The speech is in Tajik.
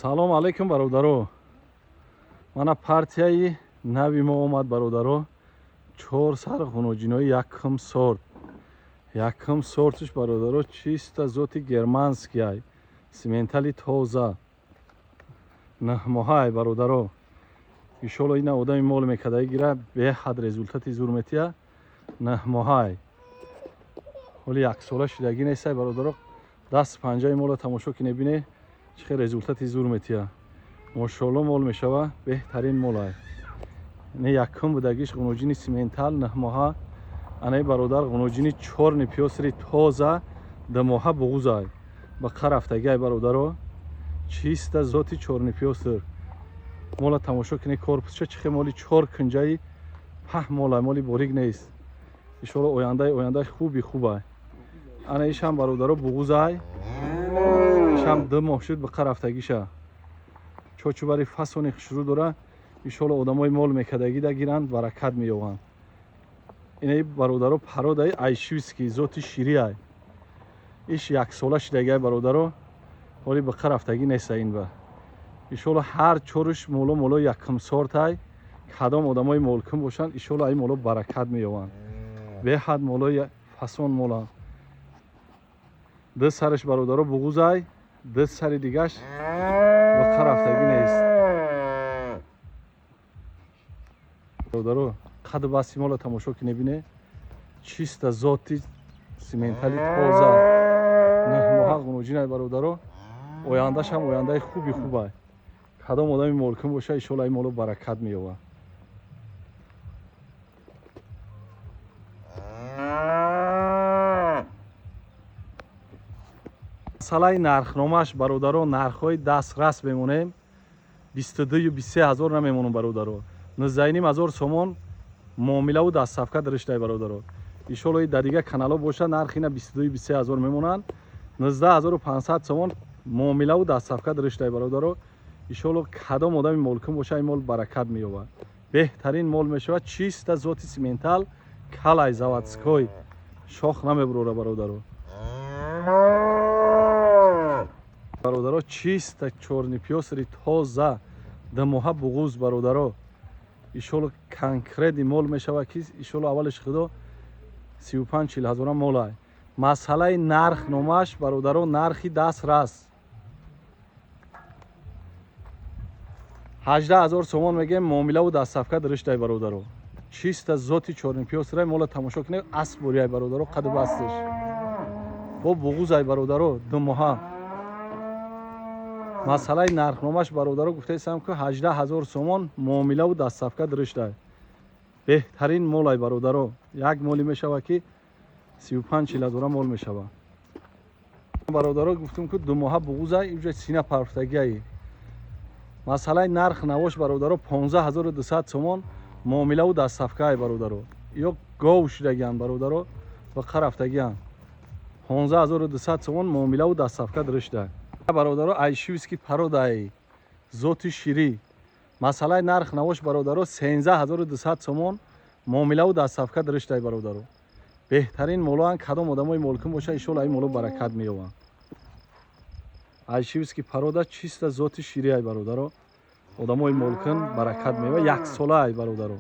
салом алейкум бародаро. Мана партияи нави мо омад бародаро. 4 сар хунуҷинои якум сорт. Якум сортиш бародаро чиста зоти германскияй. Симентали тоза. Наҳмоҳай бародаро. Иншолло ина одами мол мекадаи гира беҳад результати зур метия. Наҳмоҳай. ҳоли яксола шидагӣ несай бародаро. Даст панҷаи мола тамошо ки небине чӣ хел результати зур метия. Мошоалло мол мешава беҳтарин молай. Не якум будагиш ғунуҷини симентал наҳмоҳа. Анаи бародар ғунуҷини чорни пиёсри тоза дамоҳа буғузай. Ба қарафтагиай бародаро. Чиста зоти чорни пиёср. Мола тамошо кине корпусша чӣ хел моли 4 кунҷаи паҳ молай, моли борик нест. Иншолло ояндаи хуби хубай. Ана ишам бародаро буғузай. Ишам 2 моҳ шуд ба қарафтагиша. чочубари фасони хушрӯ дора. Иншолло одамои мол мекадаги да гиранд, баракат меёванд. Инаи бародаро пародаи айшвиски зоти шириай. Иш яксола шидагиай бародаро. ҳоли ба қарафтагӣ неста ин ба. Иншолло ҳар чоруш моло якум сортай. Кадом одамои молкум бошанд, иншолло ай моло баракат меёванд. Беҳад молои фасон мола. 2 сараш бародаро буғузай, 2 сари дигаш ба қарафтагӣ нест. бародаро қаду баси мола тамошо ки небине чиста зоти симентали тоза наҳмоҳа ғунуҷинай бародаро. Ояндашам ояндаи хуби хубай. Кадом одами молкум боша, иншолло ай моло баракат меёвад. масъалаи нархномааш бародаро, нархҳои дастрас мемонем. 22 23 ҳазор намемонам бародаро. 19 000 сомон муомилаву дастсафка дариштай бародаро. иншолло дар дига каналҳо боша нархи на 22 23 ҳазор мемонанд. 19 500 сомон муомилаву дастсафка дариштай бародаро. иншолло кадом одами молкум боша ин мол баракат меёвад. беҳтарин мол мешавад. чиста зоти симентал калай заводской шох намебурора бародаро. бародаро чиста чорни пиёсри тоза дамоҳа буғуз бародаро. иншолло конкрети мол мешавад ки иншолло аввалиш худо 35-40 ҳазора молай. масъалаи нархномааш бародаро, нархи дастрас 18 000 сомон мегем муомилаву дастсафка дариштай бародаро. чиста зоти чорни пиёсрай мола тамошо кине асп борияй бародаро. қаду бастиш бо буғузай бародаро. дамоҳа масъалаи нархномааш бародаро гуфтаистам ки 18 000 сомон муомилаву дастсафка дариштай. беҳтарин молай бародаро. як моли мешава ки 35-40 ҳазора мол мешава. бародаро гуфтум ки дамоҳа буғузай уҷа сина парфтагиай. масъалаи нарх навош бародаро 15 200 сомон муомилаву дастсафкаай бародаро. ё гов шудагианд бародаро ба қарафтагианд. 15 200 сомон муомилаву дастсафка дариштай. бародаро айшвиски пародаи зоти ширӣ. масъалаи нарх навош бародаро 13 200 сомон муомилаву дастсафка дариштай бародаро. беҳтарин молоан. кадом одамои молкум боша, иншолло ай моло баракат меёванд. айшвиски парода чиста зоти шириай бародаро. одамои молкум баракат меёвад. яксолаай бародаро.